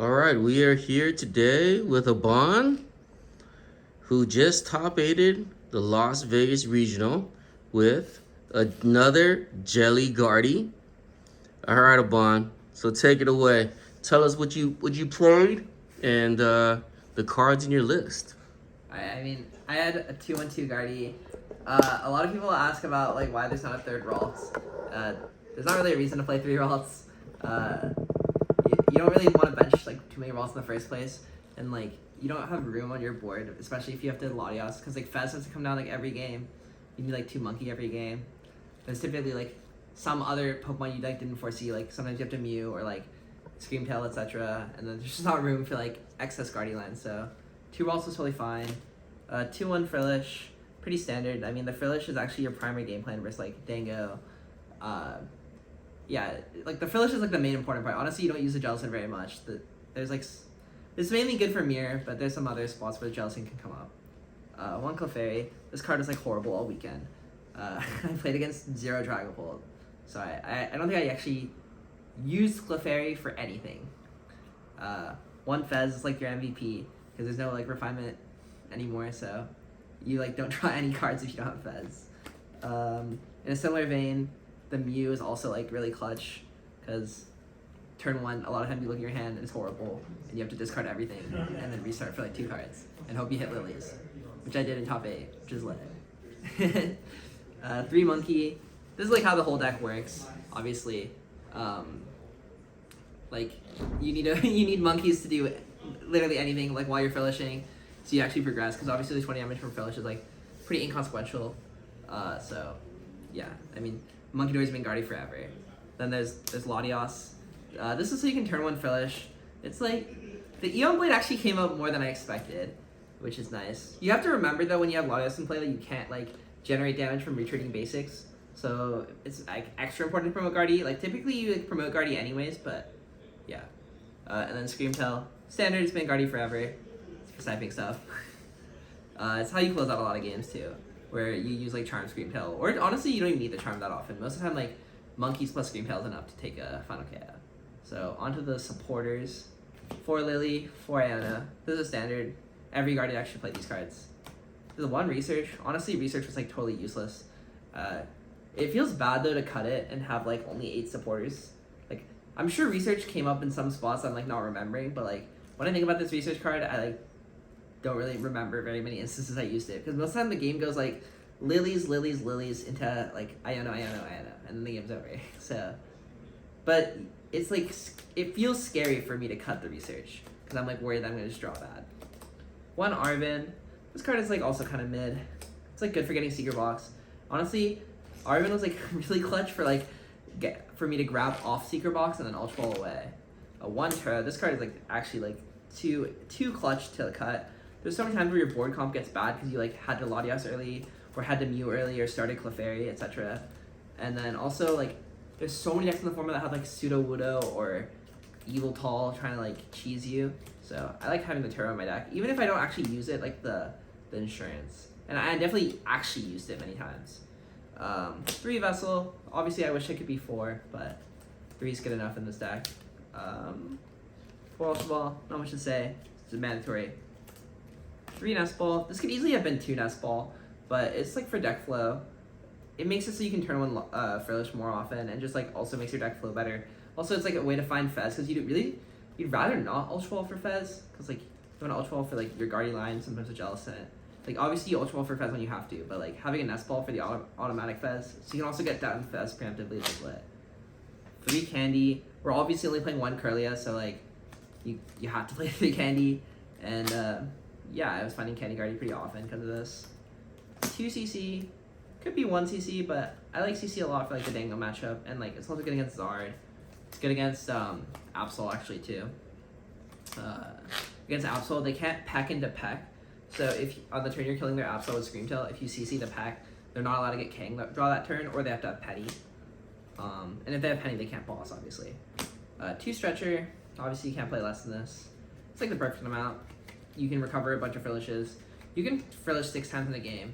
All right, we are here today with Abaan, who just top aided the Las Vegas Regional with another Jelli Garde. All right, Abaan, so take it away. Tell us what you played and the cards in your list. I had a 2-1-2 Garde. A lot of people ask about like why there's not a third Ralts. There's not really a reason to play three Ralts. You don't really want to bench like too many Ralts in the first place, and like you don't have room on your board, especially if you have to Latios, because like Fez has to come down like every game. You need like 2 Monkey every game. There's typically like some other Pokemon you like didn't foresee, like sometimes you have to Mew or like Screamtail, etc. And then there's just not room for like excess Guardian lines, so 2 Ralts was totally fine. 2-1 Frillish, pretty standard. I mean, the Frillish is actually your primary game plan versus like Dango. Yeah, like the Frillish is like the main important part. Honestly, you don't use the Jellicent very much. It's mainly good for Mirror, but there's some other spots where the Jellicent can come up. 1 Clefairy. This card is like horrible all weekend. I played against 0 Dragapult, so I don't think I actually used Clefairy for anything. 1 Fez is like your MVP because there's no like refinement anymore, so you like don't draw any cards if you don't have Fez. In a similar vein, the Mew is also like really clutch because turn 1, a lot of times you look at your hand and it's horrible, and you have to discard everything and then restart for like 2 cards and hope you hit Lilies, which I did in top 8, which is lit. 3 Monkey. This is like how the whole deck works. Obviously, like you need monkeys to do literally anything like while you're Frillishing, so you actually progress. Because obviously the 20 damage from Frillish is like pretty inconsequential. So yeah, I mean Monkey Dory's been Guardy forever. Then there's Latios. This is so you can turn 1 Frillish. It's like the Eon Blade actually came out more than I expected, which is nice. You have to remember though when you have Latios in play that you can't like generate damage from retreating basics. So it's like extra important to promote Guardy. Like typically you like, promote Guardy anyways, but yeah. And then Screamtail. Standard, it's been Guardy forever. It's for sniping stuff. It's how you close out a lot of games too, where you use like Charm, Screamtail, or honestly you don't even need the Charm that often. Most of the time like Monkeys plus Screamtail is enough to take a final KO. So onto the supporters. 4 Lily, 4 Iona. This is a standard. Every Guardian actually played these cards. There's 1 Research. Honestly, Research was like totally useless. It feels bad though to cut it and have like only 8 supporters. Like I'm sure Research came up in some spots I'm like not remembering, but like when I think about this Research card, I like don't really remember very many instances I used it, because most of the time the game goes like Lilies into like Iona, and then the game's over. So, but it's like it feels scary for me to cut the Research because I'm like worried that I'm gonna just draw bad. 1 Arvin. This card is like also kind of mid. It's like good for getting Secret Box. Honestly, Arvin was like really clutch for like for me to grab off Secret Box and then Ultra Ball away. A 1 Terra. This card is like actually like too clutch to cut. There's so many times where your board comp gets bad because you like had to Latias early or had to Mew early or started Clefairy, etc. And then also like there's so many decks in the format that have like Pseudo Wudo or Evil Tall trying to like cheese you. So I like having the Terra in my deck, even if I don't actually use it, like the insurance. And I definitely actually used it many times. 3 Vessel. Obviously I wish it could be 4, but 3 is good enough in this deck. 4 Ultra Ball, not much to say. It's mandatory. 3 Nest Ball. This could easily have been 2 Nest Ball, but it's like for deck flow. It makes it so you can turn 1 Frillish more often, and just like also makes your deck flow better. Also, it's like a way to find Fez, because you'd rather not Ultra Ball for Fez, because like you want to Ultra Ball for like your Guardian line, sometimes with Jellicent. Like obviously you Ultra Ball for Fez when you have to, but like having a Nest Ball for the automatic Fez, so you can also get down Fez preemptively is lit. 3 Candy. We're obviously only playing 1 Curlia, so like you have to play 3 Candy, and yeah, I was finding Candy Guardy pretty often because of this. 2 CC. Could be 1 CC, but I like CC a lot for like the Dango matchup, and like it's also good against Zard. It's good against Absol actually too. Against Absol, they can't peck into peck. So if on the turn you're killing their Absol with Screamtail, if you CC the peck, they're not allowed to get King draw that turn, or they have to have Petty. And if they have Penny, they can't boss, obviously. 2 Stretcher. Obviously you can't play less than this. It's like the perfect amount. You can recover a bunch of Frillishes. You can Frillish 6 times in a game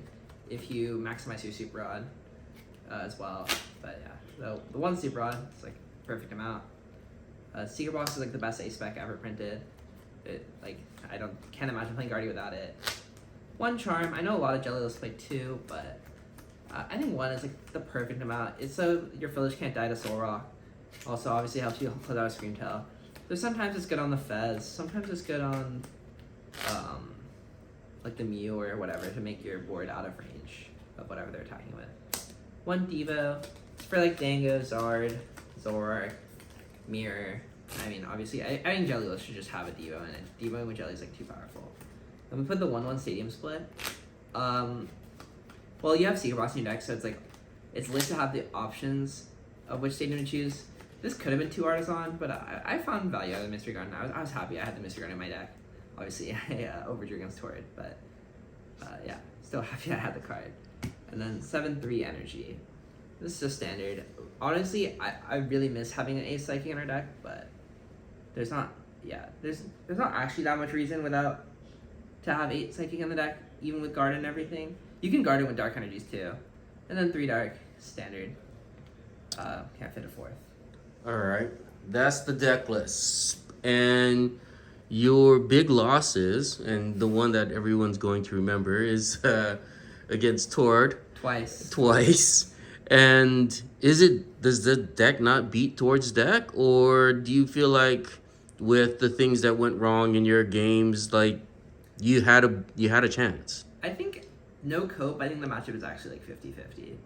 if you maximize your Super Rod as well. But yeah, the 1 Super Rod is like perfect amount. Secret Box is like the best A spec ever printed. Can't imagine playing Guardy without it. 1 Charm. I know a lot of Jelly lists play 2, but I think 1 is like the perfect amount. It's so your Village can't die to Soul Rock. Also, obviously helps you close out a Scream Tail. There's sometimes it's good on the Fez. Sometimes it's good on like the Mew or whatever to make your board out of range of whatever they're attacking with. 1 Devo. It's for like Dango, Zard, Zoroark, Mirror. I mean, obviously, I think Jelly List should just have a Devo in it. Devo with Jelly is like too powerful. Then we put the 1/1 Stadium Split. Well, you have Secret Box in your deck, so it's lit to have the options of which stadium to choose. This could have been 2 Artisan, but I found value out of the Mystery Garden. I was happy I had the Mystery Garden in my deck. Obviously, I overdrew against Torrid, but yeah, still happy I had the card. And then 7/3 Energy. This is just standard. Honestly, I really miss having an Ace Psychic in our deck, but there's not actually that much reason to have 8 Psychic in the deck, even with Garde and everything. You can guard it with Dark Energies too. And then 3 Dark, standard. Can't fit a 4th. Alright, that's the deck list. And your big losses, and the one that everyone's going to remember, is against Tord. Twice. And does the deck not beat Tord's deck? Or do you feel like with the things that went wrong in your games, like you had a chance? I think no cope. I think the matchup is actually like 50-50.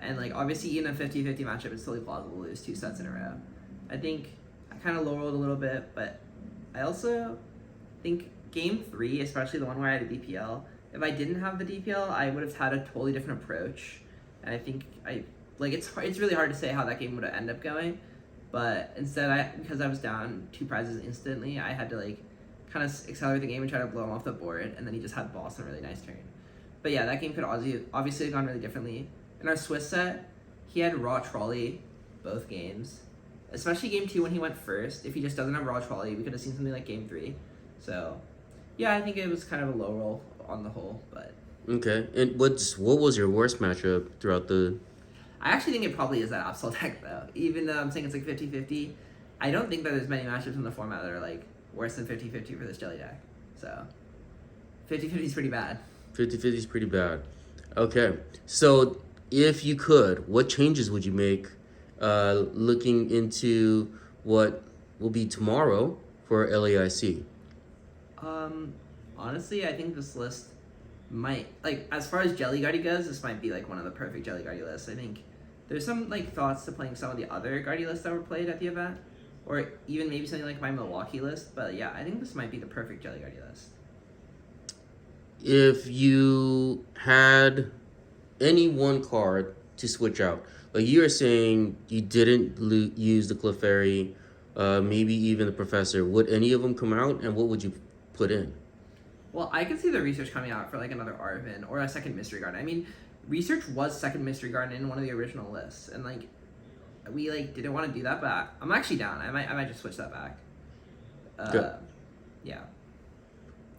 And like obviously even a 50-50 matchup, it's totally plausible to lose 2 sets in a row. I think I kind of low rolled a little bit, but I also think game 3, especially the one where I had a DPL, if I didn't have the DPL, I would have had a totally different approach. And I think it's really hard to say how that game would have ended up going. But instead, because I was down 2 prizes instantly, I had to like kind of accelerate the game and try to blow him off the board, and then he just had boss on a really nice turn. But yeah, that game could obviously have gone really differently. In our Swiss set, he had Raw Trolley both games. Especially game 2 when he went first. If he just doesn't have Raw Trolley, we could have seen something like game 3. So yeah, I think it was kind of a low roll on the whole, but okay. And what was your worst matchup throughout the... I actually think it probably is that Absol deck though. Even though I'm saying it's like 50-50, I don't think that there's many matchups in the format that are like worse than 50-50 for this Jelly deck. So 50-50 is pretty bad. 50-50 is pretty bad. Okay. So if you could, what changes would you make looking into what will be tomorrow for LAIC? Honestly, I think this list might, like, as far as Jelly Guardy goes, this might be like one of the perfect Jelly Guardy lists. I think there's some like thoughts to playing some of the other Guardy lists that were played at the event, or even maybe something like my Milwaukee list. But yeah, I think this might be the perfect Jelly Guardy list. If you had any one card to switch out, like you were saying you didn't use the Clefairy, maybe even the Professor, would any of them come out, and what would you put in? Well, I could see the research coming out for like another Arvin or a second Mystery Garden. I mean, research was second Mystery Garden in one of the original lists, and like we like didn't want to do that, but I'm actually down. I might just switch that back. Good. Yeah.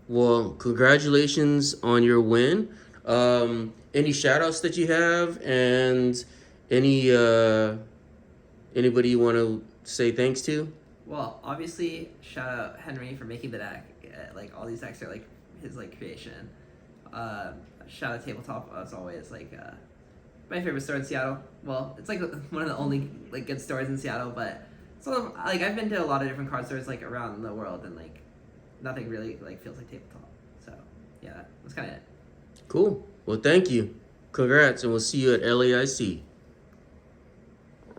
Well, congratulations on your win. Any shout outs that you have, and anybody you want to say thanks to? Well, obviously, shout out Henry for making the deck. Like all these decks are like his like creation. Shout out Tabletop as always. Like my favorite store in Seattle. Well, it's like one of the only like good stores in Seattle, but so like I've been to a lot of different card stores like around the world, and like nothing really like feels like Tabletop. So yeah, that's kind of it. Cool. Well, thank you. Congrats, and we'll see you at LAIC.